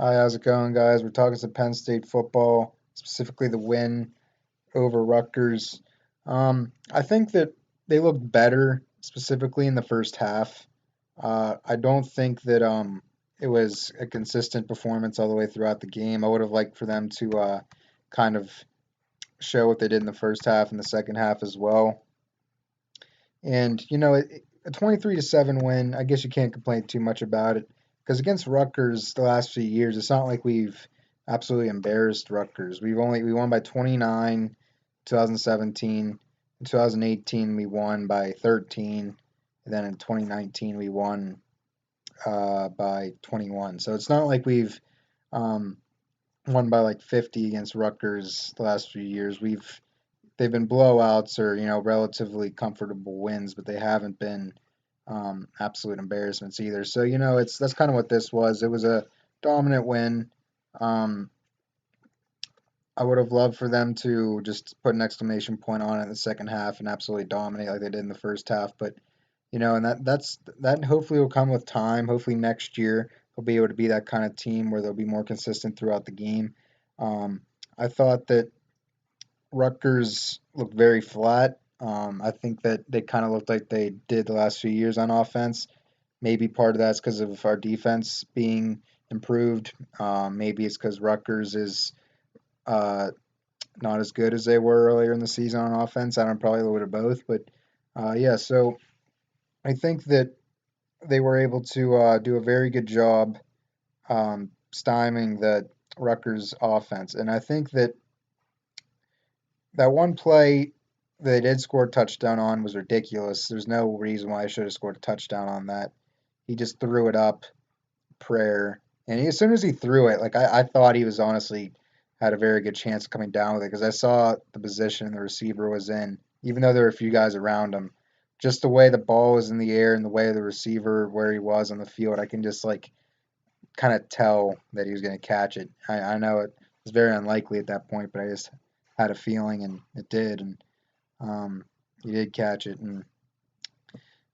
Hi, how's it going, guys? We're talking some Penn State football, specifically the win over Rutgers. I think that they looked better, specifically in the first half. I don't think that it was a consistent performance all the way throughout the game. I would have liked for them to kind of show what they did in the first half and the second half as well. And a 23-7 win, I guess you can't complain too much about it because against Rutgers the last few years, it's not like we've absolutely embarrassed Rutgers. We won by 29, 2017. In 2018 we won by 13, and then in 2019 we won by 21. So it's not like we've um, won by like 50 against Rutgers the last few years. They've been blowouts or relatively comfortable wins, but they haven't been absolute embarrassments either. So it's that's kind of what this was. It was a dominant win. Um, I would have loved for them to just put an exclamation point on it in the second half and absolutely dominate like they did in the first half. But and that hopefully will come with time. Hopefully next year they'll be able to be that kind of team where they'll be more consistent throughout the game. Um, I thought that Rutgers looked very flat. I think that they kind of looked like they did the last few years on offense. Maybe part of that's because of our defense being improved. Maybe it's because Rutgers is uh, not as good as they were earlier in the season on offense. I don't probably a little bit of both, but yeah. So I think that they were able to do a very good job stymieing the Rutgers offense, and I think that that one play they did score a touchdown on was ridiculous. There's no reason why I should have scored a touchdown on that. He just threw it up, prayer, and as soon as he threw it, like I thought he was honestly had a very good chance of coming down with it because I saw the position the receiver was in, even though there were a few guys around him. Just the way the ball was in the air and the way the receiver where he was on the field, I can just like kind of tell that he was going to catch it. I know it was very unlikely at that point, but I just had a feeling, and it did, and um, he did catch it. And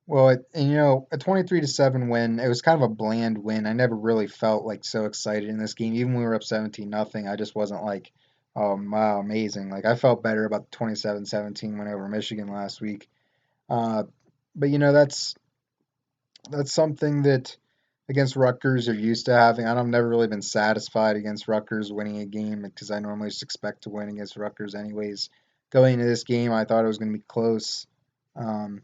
well, a 23-7 win. It was kind of a bland win. I never really felt like so excited in this game, even when we were up 17-0. I just wasn't like, oh wow, amazing. Like I felt better about the 27-17 win over Michigan last week. Uh, but that's something that against Rutgers you're used to having. I've never really been satisfied against Rutgers winning a game because I normally just expect to win against Rutgers anyways. Going into this game, I thought it was going to be close. Um,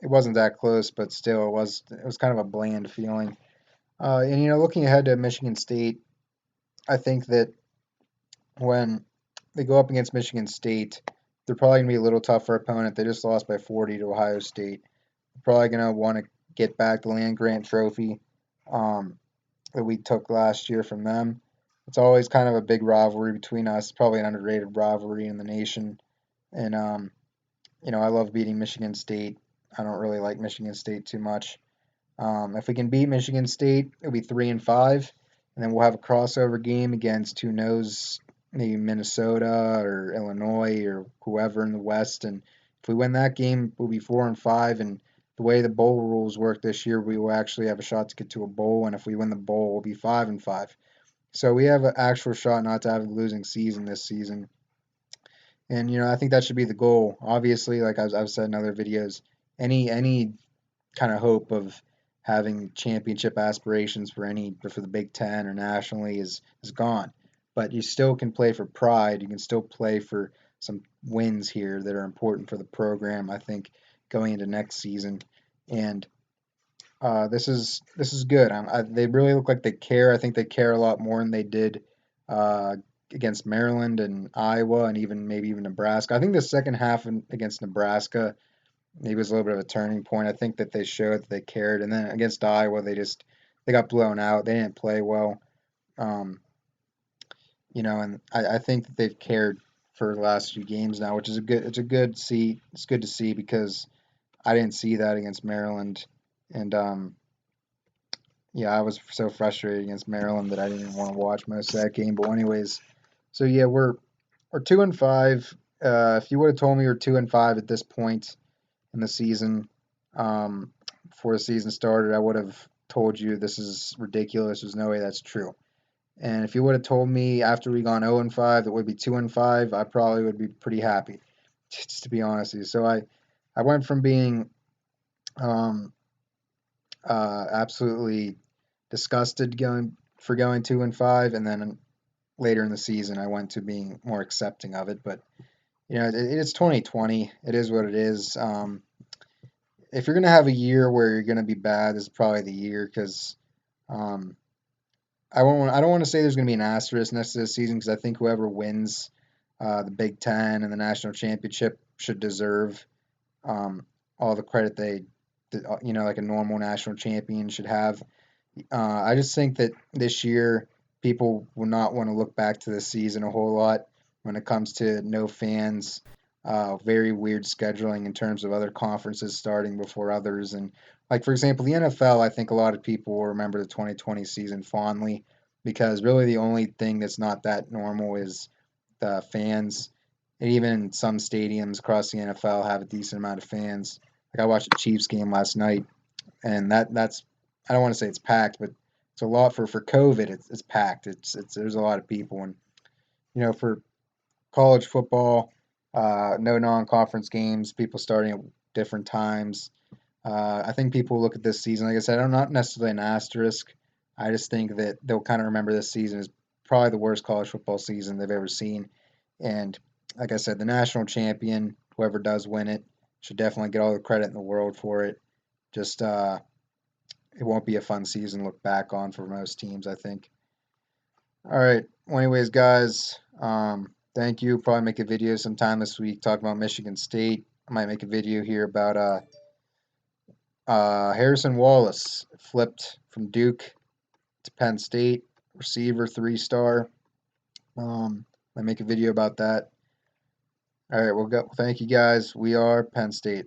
it wasn't that close, but still, it was kind of a bland feeling. And looking ahead to Michigan State, I think that when they go up against Michigan State, they're probably going to be a little tougher opponent. They just lost by 40 to Ohio State. They're probably going to want to get back the land grant trophy. Um, that we took last year from them. It's always kind of a big rivalry between us, probably an underrated rivalry in the nation. And I love beating Michigan State. I don't really like Michigan State too much. If we can beat Michigan State, it'll be 3-5, and then we'll have a crossover game against who knows, maybe Minnesota or Illinois or whoever in the West. And if we win that game, we'll be 4-5. And the way the bowl rules work this year, we will actually have a shot to get to a bowl. And if we win the bowl, we'll be 5-5. So we have an actual shot not to have a losing season this season. And I think that should be the goal. Obviously, like I've said in other videos, any kind of hope of having championship aspirations for the Big Ten or nationally is gone. But you still can play for pride. You can still play for some wins here that are important for the program. I think going into next season, and this is good. They really look like they care. I think they care a lot more than they did uh, against Maryland and Iowa, and maybe even Nebraska. I think the second half against Nebraska maybe was a little bit of a turning point. I think that they showed that they cared, and then against Iowa, they got blown out. They didn't play well, um, and I think that they've cared for the last few games now, which is a good. It's good to see because I didn't see that against Maryland, and yeah, I was so frustrated against Maryland that I didn't even want to watch most of that game. But anyways, so yeah, we're 2-5. If you would have told me we're 2-5 at this point in the season, before the season started, I would have told you this is ridiculous. There's no way that's true. And if you would have told me after we gone 0 and 5 that we'd be 2 and 5, I probably would be pretty happy, just to be honest with you. So I went from being um, absolutely disgusted going 2 and 5, and then later in the season I went to being more accepting of it. But it's 2020. It is what it is. If you're gonna have a year where you're gonna be bad, this is probably the year because um, I don't want to say there's gonna be an asterisk next to this season because I think whoever wins the Big Ten and the national championship should deserve um, all the credit like a normal national champion should have. I just think that this year people will not want to look back to the season a whole lot when it comes to no fans, very weird scheduling in terms of other conferences starting before others. And like, for example, the NFL, I think a lot of people will remember the 2020 season fondly because really the only thing that's not that normal is the fans. And even some stadiums across the NFL have a decent amount of fans. Like I watched a Chiefs game last night, and that's I don't want to say it's packed, but it's a lot for COVID. It's packed. It's there's a lot of people, and for college football, no non-conference games, people starting at different times. I think people look at this season, like I said, I'm not necessarily an asterisk. I just think that they'll kind of remember this season as probably the worst college football season they've ever seen. And like I said, the national champion, whoever does win it, should definitely get all the credit in the world for it. Just it won't be a fun season to look back on for most teams, I think. All right. Well, anyways, guys, thank you. Probably make a video sometime this week talking about Michigan State. I might make a video here about Harrison Wallace flipped from Duke to Penn State, receiver 3 star. I make a video about that. All right, well, go. Thank you guys. We are Penn State.